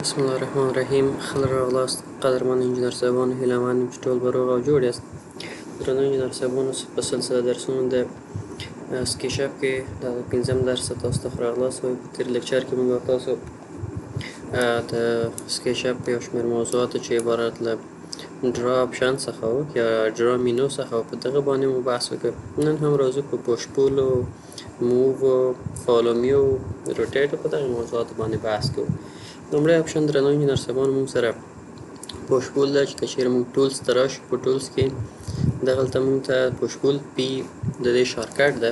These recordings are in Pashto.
بسم الله الرحمن الرحیم. ښه راغلاست قدرمن انجینر صاحبانو. هیله من یم چې ټول به روغ او جوړ یاست. درنو انجینر صاحبانو، په سلسله درسونو د سکیچ اپ کې دا د 5م درس تاسو ته ښه راغلاست وایو. په تېر لیکچر کې موږ تاسو د سکیچ اپ یو شمېر موضوعاتو چې عبارت له ډرا آپشن څخه و یا ډرا مینو څخه و، په دغه باندې مو بحث وکړ. نن هم راځو په پوش پولو، موو، فالو میو، روټیټ په دغه موضوعاتو باندې بحث کوو. لومړی آپشن درنو انجینر صاحبانو موږ سره پوش پول ده چې که چېرې موږ ټولز ته راشو، په ټولز کې دغلته موږ ته پوش پول پی د دې شارټکټ ده.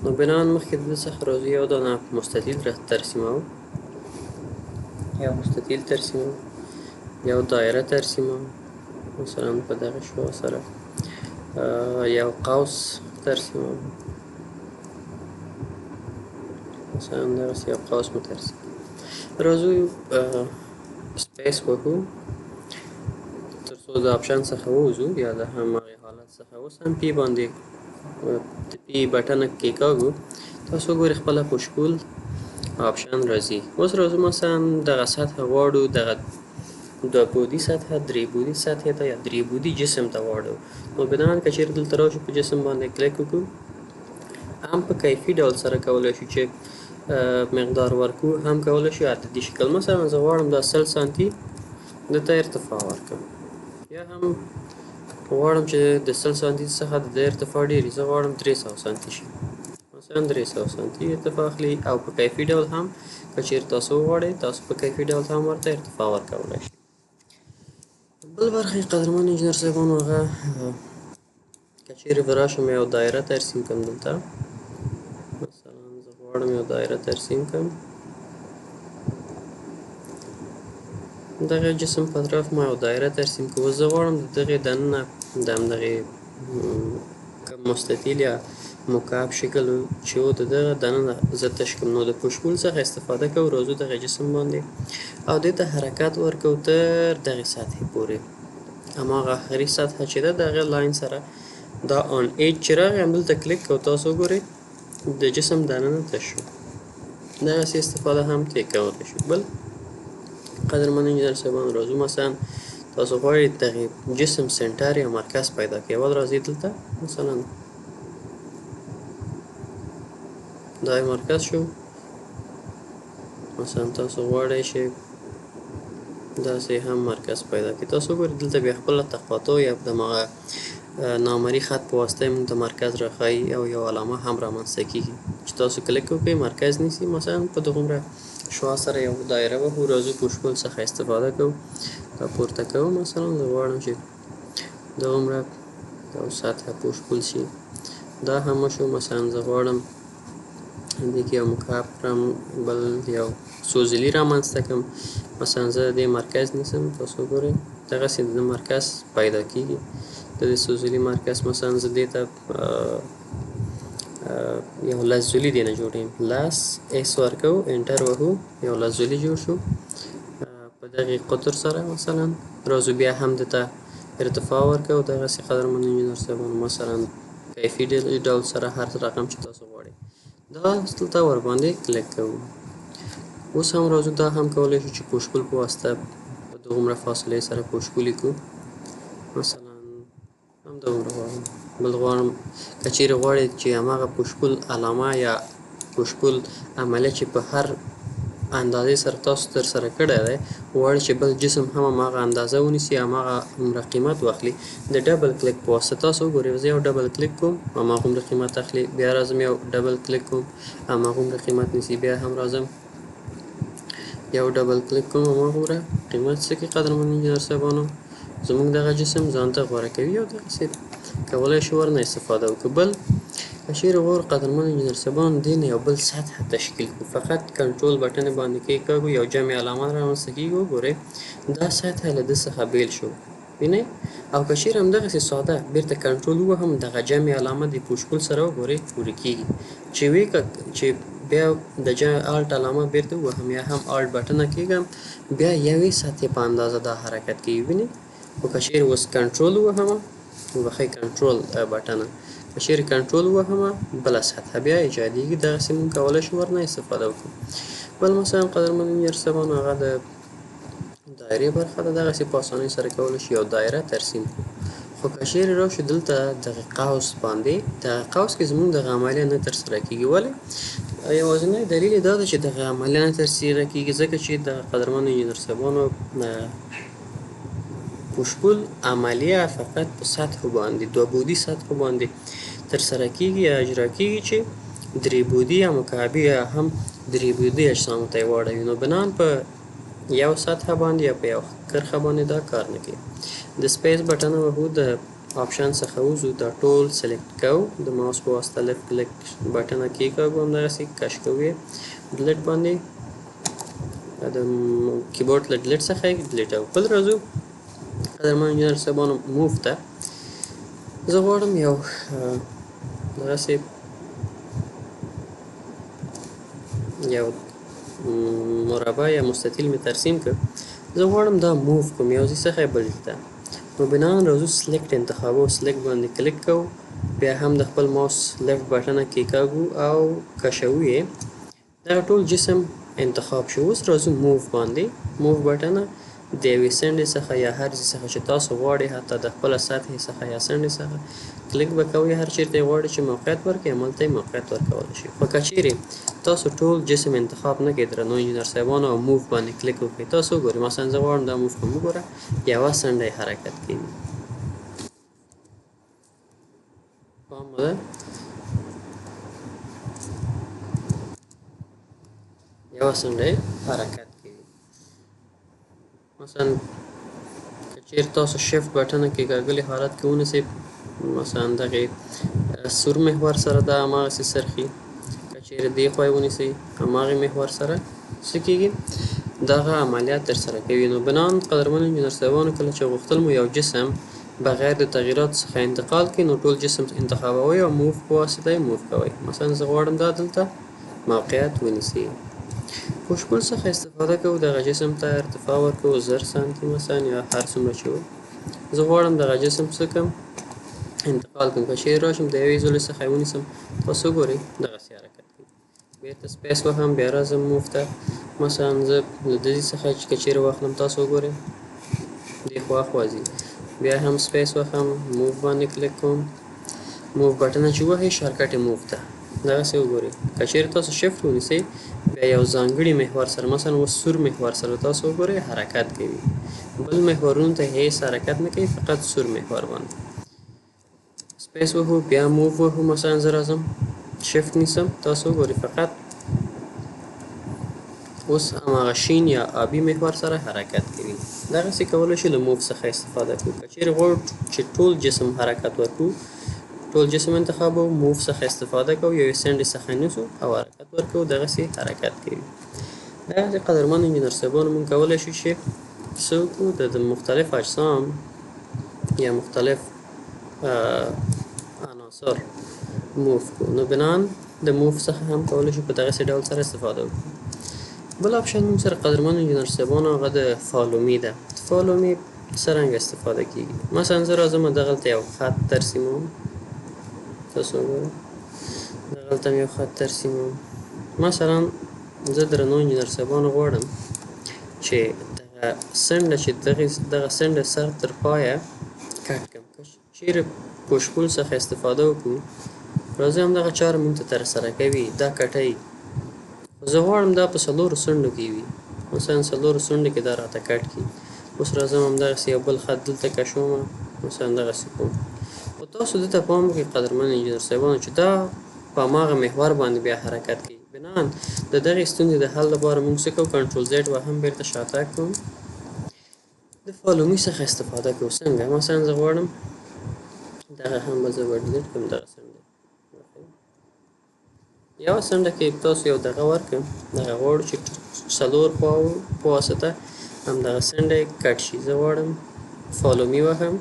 نو بناً مخکې د دې څخه راځو یو دانه مستطیل ترسیموو، یو مستطیل ترسیموو، یو دایره ترسیموو مثلا په دغه شو سره، یو قوس ترسیموو مثلا دغسې یو قوس مو ترسیم. راځو سپیس وهو تر څو د آپشن څخه ووځو یا د هماغې حالت څخه. اوس هم پی باندې پی بټن کېکاږو، تاسو ګورئ خپله پوش پول آپشن راځي. اوس راځو مثلا دغه سطحه غواړو، دغه 2 بعدي سطحه 3 بعدي سطحې ته یا 3 بعدي جسم ته غواړو. نو بناً که چېرې دلته راشو په جسم باندې کلیک وکړو، هم په کیفي ډول سره کولی شو چې مقدار ورکو، هم کولی شو عددي شکل. مثلا زه غواړم دا 100 سانتي دته ارتفاع ورکړم، یا هم غواړم چې د 100 سانتي څخه د ارتفاع ډېر وي، زه غواړم 300 سانتي شي، مثلا 300 سانتي ارتفاع اخلي. او په کیفي ډول هم که چېرې تاسو وغواړئ، تاسو په کیفي ډول هم ورته ارتفاع ورکولی شئ. بل برخه یې قدرمن انجینر صاحبانو هغه که چېرې به راشم یو دایره ترسیم کړم دلته، مثلا زه غواړم یو دایره ترسیم کړم، دغه جسم په اطراف ما یو دایره ترسیم کړو. زه غواړم د دغې دننه د همدغې مستطیل یا مکعب شکل چې و د دغه دننه زه تش کړم. نو د پوش پول څخه استفاده کوو، راځو دغه جسم باندې او دې ته حرکت ورکوو تر دغې سطحې پورې. هماغه آخري سطحه چې ده د هغې لاین سره دا آن ایج چې راغی همدلته کلیک کوو، تاسو وګورئ د جسم دننه تش شو. دغسې استفاده هم ترې کولی شو. بل قدرمن انجینر صاحبانو راځو مثلا تاسو غواړئ دغې جسم سنټر یا مرکز پیدا کړئ. اول راځئ دلته مثلا دا یې مرکز شو، مثلا تاسو غواړئ چې داسې هم مرکز پیدا کړئ. تاسو وګورئ دلته بیا خپله تقاطع یا دمغه نامرئي خط په واسطه یې موږ ته مرکز راښایي او یو علامه هم رامنځته کېږي چې تاسو کلیک وکړئ مرکز نیسي. مثلا په دغومره شعاع سره یو دایره وهو، راځو پوش پول څخه استفاده کوو، دا پورته کوو. مثلا زه غواړم چې دغومره یو سطحه پوش پول شي، دا هم وشو. مثلا زه غواړم دې کې یو مکعب کړم، بل یو سوزلي رامنځته کړم، مثلا زه دې مرکز نیسم، تاسو وګورئ دغسې د مرکز پیدا کېږي، د دې سوزلي مرکز. مثلا زه دې ته یو لسزلي دې نه جوړوم، لس ایس ورکوو، انټر وهو، یو لسزلي جوړ شو په دغې قطر سره. مثلا راځو بیا هم دته ارتفاع ورکوو دغسې قدرمن انجینر صاحبانو، مثلا کیفي ډول سره هر رقم چې تاسو غواړئ دا دلته ورباندې کلیک کوو. اوس هم راځو دا هم کولی شو چې پوش پول په واسطه په دغومره فاصلې سره پوش پولي کړو، مثلا همدغومره غواړم. بل غواړم که چېرې غواړئ چې هماغه پوش پول علامه یا پوش پول عملیه چې په هر اندازې سره تاسو ترسره کړی دی، غواړئ چې بل جسم هم هماغه اندازه ونیسي، هماغه هومره قیمت واخلي، د ډبل کلیک په واسطه تاسو وګورئ زه یو ډبل کلیک کوم هماغومره قیمت اخلي، بیا راځم یو ډبل کلیک کوم هماغومره قیمت نیسي، بیا هم راځم یو ډبل کلیک کوم هماغومره قیمت څه کوي. قدرمن انجینر صاحبانو زموږ دغه جسم ځان ته غوره کوي او دغسې کولی شو ورنه استفاده وکړو. بل که چېرې غواړو قدرمن انجینر صاحبانو دې نه یو بل سطحه تشکیل کړو، فقط کنټرول بټن یې باندې کېکاږو، یو جمع علامه رامنځته کېږي، وګورئ دا سطحه له ده څخه بیل شو، وینئ. او که چېرې همدغسې ساده بیرته کنټرول ووهم، دغه جمع علامه د پوش پول سره وګورئ ورک کېږي، چې وی چې بیا د الټ علامه بیرته ووهم یا هم الټ بټنه کېږم، بیا یوې سطحې په اندازه دا حرکت کوي، وینئ. خو که چېرې اوس کنټرول ووهمه، بخښئ کنټرول بټنه، که چېرې کنټرول ووهمه بله سطحه بیا ایجادېږي، دغسې موږ کولی شو ورنه استفاده وکړو. بل مثلا قدرمن انجینر صاحبانو هغه د دایرې برخه ده دغسې په اسانۍ سره کولی شي یو دایره ترسیم کړو. خو که چیرې راشو دلته دغه قوس باندې، دغه قوس کې زموږ دغه عملیه نه ترسره کېږي. ولې؟ یوازینی دلیل یې دا ده چې دغه عملیه نه ترسره کېږي ځکه چې د قدرمنو انجینر صاحبانو پوشپول عملیه فقط په سطحو باندې، دوه بعدي سطحو باندې ترسره کېږي یا اجرا کېږي چې درې بعدي یا مکعبي یا هم درې بعدي اجسامو ته یې واړوي. نو بنان په یو سطحه باندې یا په یو کرښه باندې دا کار نه کوي. د سپیس بټن وهو د آپشن څخه وځو، دا ټول سلیکټ کوو، د ماوس په واسطه لیفټ کلیک بټن کېکاږو، همدغسې کش کوو یې ډیلیټ باندې، د کیبورډ له ډیلیټ څخه یې ډیلیټوو. بل راځو قدرمن انجینر صاحبانو موف ته. زه غواړم یو دغسې یو مربع یا مستطیل مې ترسیم کړ. زه غواړم دا موف کوم یو ځای څخه بل ته. نو بناً راځو سلیکټ انتخابو، سلیکټ باندې کلیک کوو، بیا هم د خپل ماوس لیفټ بټنه کېکاږو او کشوو یې. دغه ټول جسم انتخاب شو. اوس راځو موف باندې، موف بټنه د یوې څنډې څخه یا هر ځای څخه چې تاسو غواړئ، حتی د خپله سطحې څخه یا څنډې څخه کلیک به کوئ، هر چېرته یې غواړئ چې موقعیت ورکړئ هملته یې موقعیت ورکولی شئ. خو که چیرې تاسو ټول جسم انتخاب نه کړئ درنو انجینر صاحبانو او موف باندې کلیک وکړئ، تاسو وګورئ مثلا زه غواړم دا موف کوم، وګوره یوه څنډه یې حرکت کوي. پام مو ده یوه څنډه یې حرکت کوي. مثلا که چیرې تاسو شفت بټنه کېکاږلي حالت کې ونیسئ، مثلا دغې سور محور سره دا هماغسې څرخي. که چیرې دې خوا یې ونیسئ هماغې محور سره څه کېږي، دغه عملیات ترسره کوي. نو بنان قدرمن انجینر صاحبانو کله چې غوښتل مو یو جسم بغیر د تغییراتو څخه انتقال کړي، نو ټول جسم انتخابوئ او موف په واسطه یې موف کوئ. مثلا زه غواړم دا دلته موقعیت ونیسي. پوشپول څخه استفاده کوو، دغه جسم ته ارتفاع ورکوو 1000 سانتي مثلا یا هر څومره چې وي. زه غواړم دغه جسم څه کړم، انتقال کړم. که چیرې راشم د یوې زولې څخه یې ونیسم، تاسو وګورئ دغسې حرکت کوي. بېرته سپیس وهم، بیا راځم موف ته. مثلا زه له دې څخه چې که چیرې واخلم، تاسو وګورئ دې خوا خوا ځي. بیا هم سپیس وهم، موف باندې کلیک کوم، موف بټنه چې ووهئ شارکټ یې موف ته دغسې وګورئ. که چیرې تاسو شفت ونیسئ، بیا یو ځانګړي محور سره، مثلا اوس سور محور سره تاسو وګورئ حرکت کوي. بل محورونو ته هیڅ حرکت نه کوي، فقط سور محور باندې. سپیس وهو، بیا موف وهو، مثلا زه راځم شفت نیسم، تاسو وګورئ فقط اوس هماغه شین یا آبي محور سره حرکت کوي. دغسې کولی شو له موف څخه استفاده کړو. که چیرې غواړو چې ټول جسم حرکت ورکړو، ټول جسم انتخابو، موف څخه استفاده کوو، یوې څنډې څخه نیسو او حرکت ورکوو، دغسې حرکت کوي. دغسې قدرمن انجینر صاحبانو موږ کولی شو چې څه وکړو، د مختلف اجسام یا مختلف عناصر موف کړو. نو بنان د موف څخه هم کولی شو په دغسې ډول سره استفاده وکړو. بل آپشن موږ سره قدرمن انجینر صاحبانو هغه د فالومي ده. فالومي څرنګه استفاده کېږي، مثلا زه راځم دغلته یو خط ترسیموم، تاسو وګورئ دغلته مې یو خط ترسیموم. مثلا زه درنو انجینر صاحبانو غواړم چې دغه څنډه چې دغه څنډه سر تر پایه کټ کړم. که چیرې پوشپول څخه استفاده وکړو، راځئ همدغه چاره موږ ته ترسره کوي، دا کټوي. زه غواړم دا په څلورو څنډو کې وي، مثلا څلورو څنډو کې دا راته کټ کړي. اوس راځم همدغسې یو بل خط دلته کشوم، مثلا دغسې کوم. خو تاسو دې ته پام وکړئ قدرمن انجینر صاحبانو چې دا په هماغه محور باندې بیا حرکت کوي. بنان د دغې ستونزې د حل لپاره موږ څه کوو، کنټرول زیډ وهم، بېرته شاتګ کوم، د فالومي څخه استفاده کوو. څنګه؟ مثلا زه غواړم دغه هم به زه به ډیلیټ کړم، دغه څنډه یوه څنډه کې تاسو یو دغه ورکړم، دغه غواړو چې څلور خواوو په واسطه همدغه څنډه یې کټ شي. زه غواړم فالومي وهم،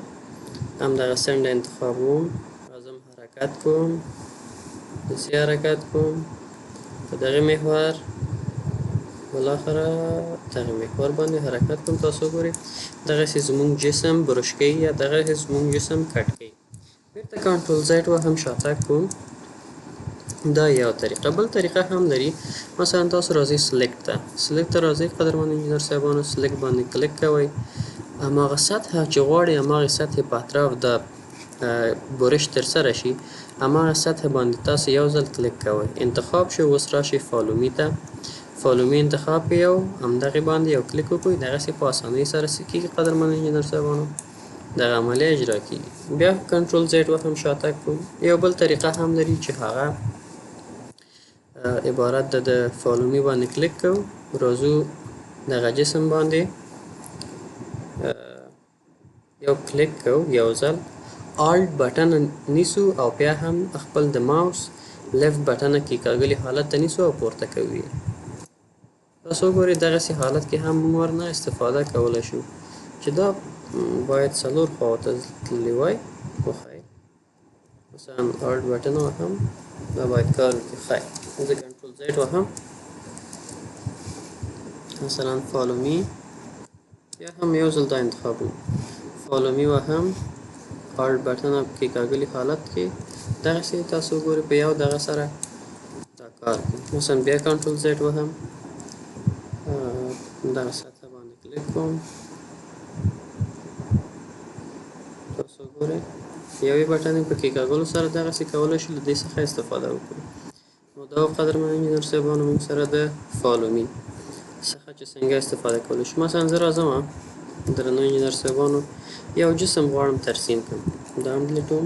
همدغه څنډه انتخابوم، راځم حرکت کوم، داسې حرکت کوم په دغې محور، بالاخره دغې محور باندې حرکت کوم. تاسو وګورئ دغسې زموږ جسم برش کوي یا دغسې زموږ جسم کټ کوي. بېرته کنټرول زیډ وهم، شاتګ کوم، دا یو طریقه. بل طریقه هم لري، مثلا تاسو راځئ سلیکټ ته راځئ قدرمن انجینر صاحبانو، سلیکټ باندې کلیک کوئ، هماغه سطحه چې غواړئ هماغې سطحې په اطراف د برش ترسره شي، هماغه سطحه باندې تاسو یو ځل کلیک کوئ، انتخاب شو، اوس راشئ فالو می ته، فالو می انتخاب کړئ او همدغې باندې یو کلیک وکړئ، دغسې په اسانۍ سره څه کېږي قدرمن انجینر صاحبانو، دغه عملیه اجرا کېږي. بیا کنټرول زیډ وهم شاتګ کوو. یو بل طریقه هم لري چې هغه عبارت ده د فالو می باندې کلیک کوو، راځو دغه جسم باندې یو کلیک کوو، یو ځل آلټ بټن نیسو او بیا هم خپل د ماوس لیفت بټن کېکاږلي حالت ته نیسو او پورته کوو یې. تاسو وګورئ دغسې حالت کې هم ورنه استفاده کولی شو، چې دا باید څلور خواو ته تللی وای، خو خیر مثلا آلټ بټن وهم، دا باید کار وکړي. خیر زه کنټرول زیډ وهم، مثلا فالو می، یا هم یو ځل دا انتخابوم، فالو می وهم، آلټ بټن کېکاږلي حالت کې دغسې تاسو وګورئ په یو دغه سره دا کار کوي. مثلا بیا کنټرول زیډ وهم، دغه سطحه باندې کلیک کوم، تاسو وګورئ یوې بټن په کېکاږلو سره دغسې کولی شو له دې څخه استفاده وکړو. نو دا قدرمن انجینر صاحبانو موږ سره د فالو می څخه چې څنګه استفاده کولی شو. مثلا زه راځم درنو انجینر صاحبانو یو جسم غواړم ترسیم کړم، دا هم ډیلیټوم،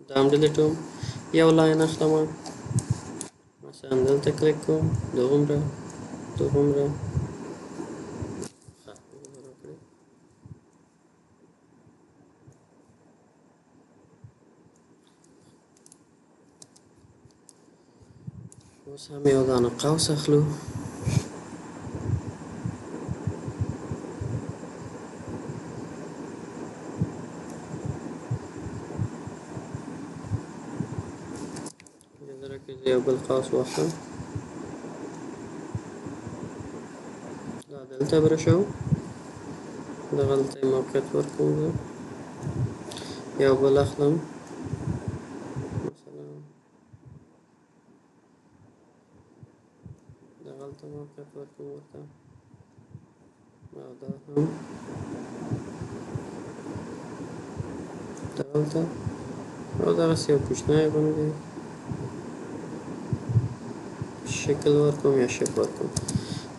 دا هم ډیلیټوم، یو لاین اخلم، مثلا دلته کلیک کوم، دغومره دغومره اوس هم یو دانه قوس اخلو، یو بل قوس واخلم، دا دلته برشو، دغلته یې موقعیت ورکوم، زه یو بل اخلم، مثلا دغلته موقعیت ورکوم ورته، او دا هم دغلته، او دغسې یو کوچنی غوندې شکل ورکوم یا شیپ ورکوم.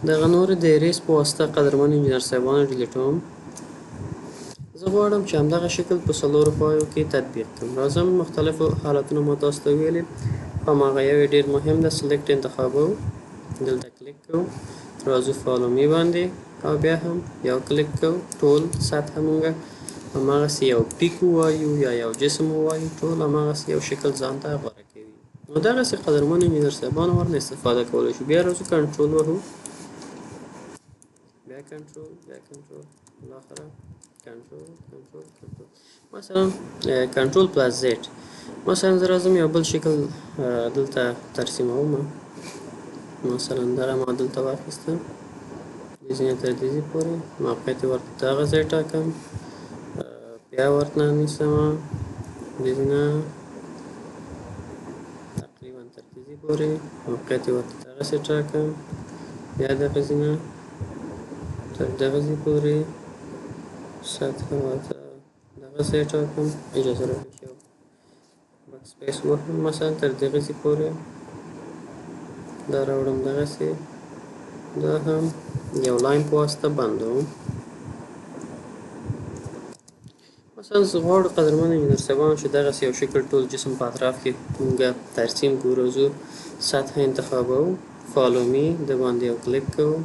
دغه نورې د اریز په واسطه قدرمن انجینر صاحبانو ډیلیټوم. زه غواړم چې همدغه شکل په څلورو خواو کې تطبیق کړم. راځم مختلفو حالتونو ما تاسو ته ویلي، هماغه یو یې ډېر مهم ده، سلیکټ انتخابوو، دلته کلیک کوو، راځو فالو می باندې او بیا هم یو کلیک کوو، ټول سطحه مونږ هماغسې یو پیک ووایو یا یو جسم ووایو، ټول هماغسې یو شکل ځان ته غوره کوي. نو دغسې قدرمن انجینر صاحبانو ورنه استفاده کولی شو. بیا راځو کنټرول وهو، بیا کنټرول، بیا کنټرول، بالاخره کنټرول کنټرول کنټرول، مثلا کنټرول پلس زیډ. مثلا زه راځم یو بل شکل دلته ترسیموم، مثلا دغه ما دلته واخیستم، دې ځینې تر دې ځای پورې موقعیت یې ورته دغه ځای ټاکم، بیا ورته نیسم، دې ځای نه تقریبا تر دې ځای پورې موقعیت یې ورته دغسې ټاکم، بیا دغه ځای نه تر دغه ځای پورې سطحه ورته دغه ځای ټاکم، اجازه راکړئ چې یو بکس سپیس ووهم، مثلا تر دغه ځای پورې دا راوړم، دغسې دا هم یو لاین په واسطه بندوم. مثلا زه غواړو قدرمن انجینر صاحبانو چې دغسې یو شکل ټول جسم په اطراف کې مونږ ترسیم کړو. راځو سطحه انتخابوو، فالو می د باندې یو کلیک کوو،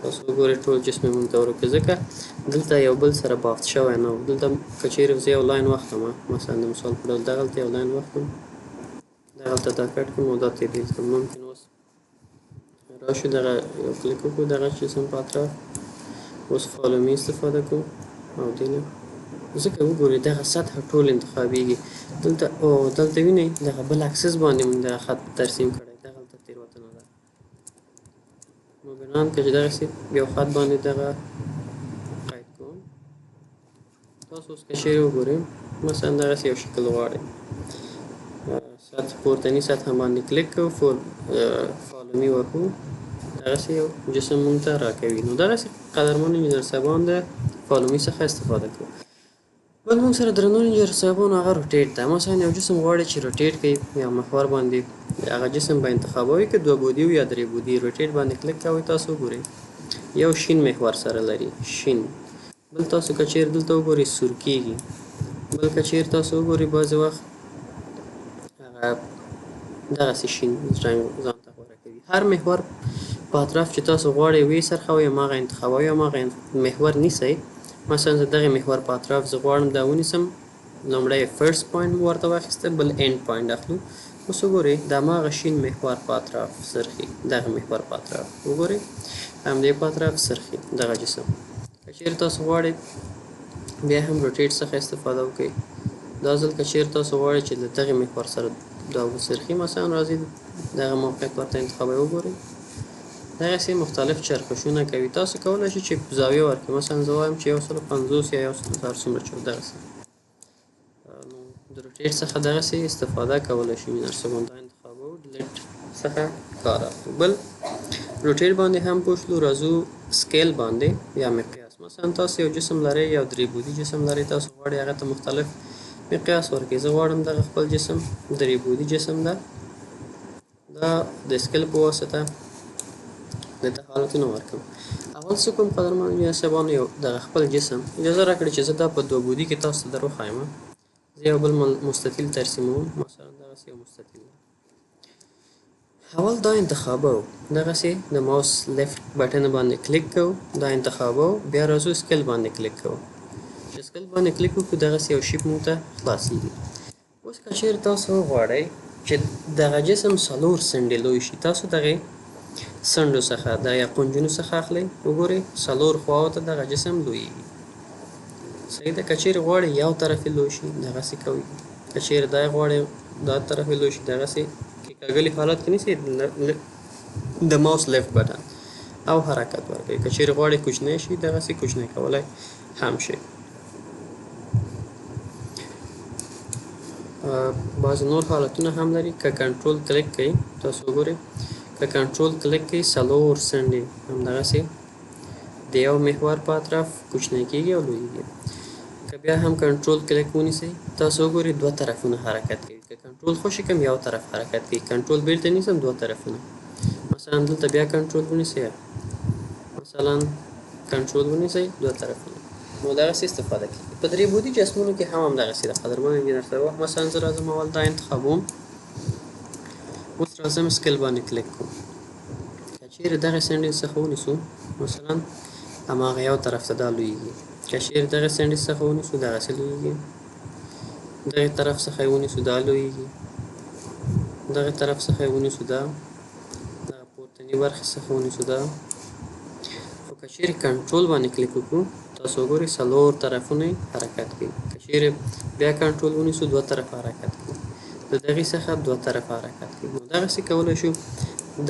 تاسو وګورئ ټول جسم یې مونږ ته ورکړ، ځکه دلته یو بل سره بافت شوی نه و. دلته که چیرې زه یو لاین واخلم، مثلا د مثال په ډول دغلته یو لاین واخلم، دغلته دا کټ کړم او دا تبدیل کړم، ممکن اوس راشو دغه یو کلیک وکړو دغه جسم په اطراف، اوس فالو می استفاده کوو او دې نه ځکه وګورئ دغه سطحه ټول انتخابېږي. دلته او دلته وینئ دغه بل اکسس باندې مونږ دغه خط ترسیم کړی، دغلته تېروتنه ده. نو بنان که چې دغسې یو خط باندې دغه قید کوم، تاسو اوس که چیرې وګورئ مثلا دغسې یو شکل غواړئ، سطح پورتني سطح باندې کلیک کوو فالو می وکړو دغسې یو جسم مونږ ته راکوي. نو دغسې قدرمنو انجینر صاحبان د فالو می څخه استفاده کوو. بل مونږ سره درنو انجینر صاحبانو هغه روټیټ ده. مثلا یو جسم غواړي چې روټیټ کړي یا محور باندې هغه جسم به انتخابوي که 2 بعدي یا 3 بعدي. روټیټ باندې کلیک کوئ تاسو وګورئ یو شین محور سره لري شین. بل تاسو که چیرې دلته وګورئ سور کېږي. بل که چیرې تاسو وګورئ بعضې وخت هغه دغسې شین رنګ ځان ته غوره کوي. هر محور په اطراف چې تاسو غواړئ ویې څرخوئ هماغه انتخابوئ هماغه محور نیسئ. مثلا زه دغې محور په اطراف زه غواړم دا ونیسم. لومړی فرست پوینټ مو ورته واخیسته بل اینډ پوینټ اخلو. اوس وګورئ د هماغه شین محور په اطراف څرخي. دغه محور په اطراف وګورئ همدې په اطراف څرخي دغه جسم. که چیرې تاسو غواړئ بیا هم روټیټ څخه استفاده وکړئ. دا ځل که چیرې تاسو غواړئ چې د دغې محور سره دا وڅرخي مثلا راځئ دغه موقعیت ورته انتخابوئ وګورئ دغسې مختلف چرخشونه کوي. تاسو کولی شئ چې زاویه ورکړئ. مثلا زه وایم چې 150 یا 1000 څومره چې دغسې. نو د روټیټ څخه دغسې استفاده کولی شو انجینر صاحبان. دا انتخابوو ډیلیټ څخه کار اخلو. بل روټیټ باندې هم پوه شلو. راځو سکیل باندې یا مقیاس. مثلا تاسو یو جسم لرئ یو 3 بعدي جسم لرئ تاسو غواړئ هغه ته مختلف مقیاس ورکړئ. زه غواړم دغه خپل جسم 3 بعدي جسم ده دا د سکیل په واسطه دته حالتونه ورکړم. اول څه کوم قدرمنو انجینر صاحبانو یو دغه خپل جسم اجازه راکړئ چې زه دا په 2 بعدي کې تاسو ته در وښایم. زه یو بل مستطیل ترسیموم. مثلا دغسې یو مستطیل ده. اول دا انتخابوو دغسې د ماوس لیفت بټن باندې کلیک کوو دا انتخابوو. بیا راځو سکیل باندې کلیک کوو. چې سکیل باندې کلیک وکړو دغسې یو شیپ مونږ ته خلاصیږي. اوس که چیرې تاسو وغواړئ چې دغه جسم 4 څنډې لوی شي تاسو دغې څنډو څخه دا یا قنجونو څخه اخلئ. وګورئ 4 خواو ته دغه جسم لویږي. صحیح ده. که چیرې غواړئ یو طرف یې لوی شي دغسې کوئ. که چیرې دا غواړئ دا طرف یې لوی شي دغسې کږلي حالت کې نیسئ د ماوس لیفت بټن او حرکت ورکوئ. که چیرې غواړئ کوچنی شي دغسې کوچنی کولی هم شئ. بعضې نور حالتونه هم لري. که کنټرول کلیک کوئ تاسو وګورئ که کنټرول کلیک کوئ 4 څنډې همدغسې د یو محور په اطراف کوچنی کېږي او لویږي. که بیا هم کنټرول کلیک ونیسئ تاسو وګورئ 2 طرفونه حرکت کوي. که کنټرول خوشي کړم یو طرف حرکت کوي. کنټرول بیرته نیسم 2 طرفونه. مثلا دلته بیا کنټرول ونیسئ مثلا کنټرول ونیسئ 2 طرفونه. نو دغسې استفاده کېږي. په 3 بعدي جسمونو کې هم همدغسې ده قدرمنو انجینر صاحب. مثلا زه راځم اول دا انتخابوم. اوس راځم سکیل باندې کلیک کوم. که چیرې دغې څنډې څخه ونیسو مثلا هماغه یو طرف ته دا لویږي. که چیرې دغې څنډې څخه ونیسو دغسې لویږي. دغې طرف څخه یې ونیسو دا لویږي. دغې طرف څخه یې ونیسو دا. دغه پورتني برخې څخه ونیسو دا. خو که چیرې کنټرول باندې کلیک وکړو تاسو وګورئ 4 طرفونه حرکت کوي. که چیرې بیا کنټرول ونیسو 2 طرفه حرکت کوي. د دغې څخه 2 طرفه حرکت کوي. نو دغسې کولی شو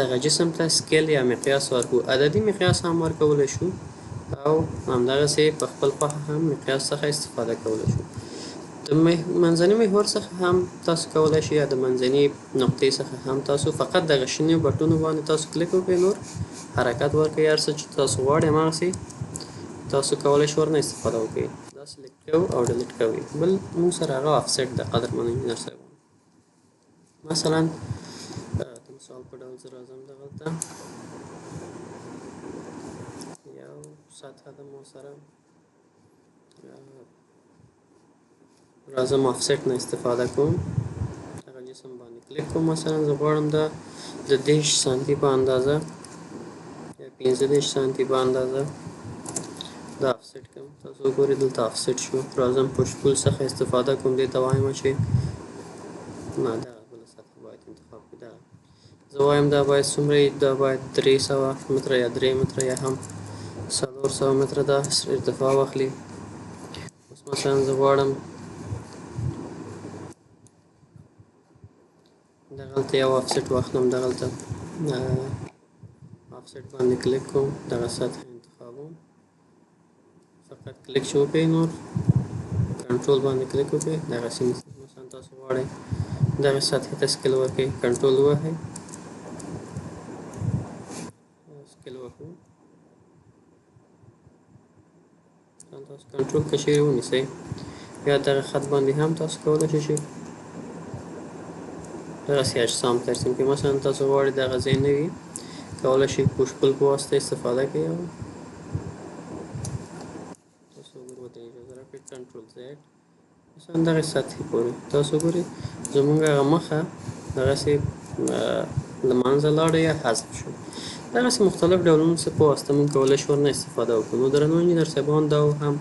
دغه جسم ته سکیل یا مقیاس ورکړو. عددي مقیاس هم ورکولی شو او همدغسې په خپل خوښه هم مقیاس څخه استفاده کولی شو. د منځني محور څخه هم تاسو کولی شئ یا د منځني نقطې څخه هم تاسو فقط دغه شینو بټنو باندې تاسو کلیک وکړئ نور حرکت ورکړئ. هر څه چې تاسو غواړئ هماغسې تاسو کولی شئ ورنه استفاده وکړئ. دا سلیکټ کوو او ډیلیټ کوئ. بل مونږ سره هغه افسیټ ده قدرمنو انجینر صاحبانو. مثلا د مثال په ډول زه راځم دغلته یو سطحه ده مو سره راځم افسیټ نه استفاده کوم. هغه جسم باندې کلیک کوم. مثلا زه غواړم دا د 10 سانتي په اندازه یا 15 سانتي په اندازه دا افسیټ کوم. تاسو وګورئ دلته افسیټ شو. راځم پوش پول څخه استفاده کوم. دې ته وایم چې نه دغه بله سطحه باید انتخاب کړو. دغه زه وایم دا باید څومره وي. دا باید 300 متره یا 3 متره یا هم 400 متره دا ارتفاع واخلي. اوس مثلا زه غواړم دغلته یو افسیټ واخلم. دغلته افسیټ باندې کلیک کوم. دغه سطح انتخابوم. فقط کلیک چې وکړئ نور کنټرول باندې کلیک وکړئ دغسې مثلا تاسو غواړئ دغه سطحې ته سکیل ورکوئ کنټرول ووهئ سکیل وهو تاسو کنټرول که چیرې ونیسئ یا دغه خط باندې هم تاسو کولی شئ دغسې اجسام ترسیم کړئ مثلا تاسو غواړئ دغه ځای نه وي کولی شئ پوش پل په واسطه استفاده کوئ او تاسو ورته اجازه راکړئ کنټرول زیډ مثلا دغه سطحې پورې تاسو ګورئ زموږ هغه مخه دغسې له منځه لاړه یا حذف شو دغسې مختلف ډولونو څخه په واسطه موږ کولی شو ورنه استفاده وکړو نو درنو انجینر صاحبان دا هم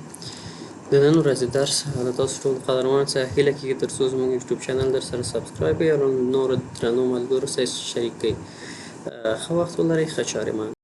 د نن ورځې درس له تاسو ټولو قدرمنو څخه هیله کېږي تر څو زموږ یوټیوب چینل در سره سبسکرایب کړئ او نورو درنو ملګرو سره شریک کړئ ښه وخت ولرئ ښه چارې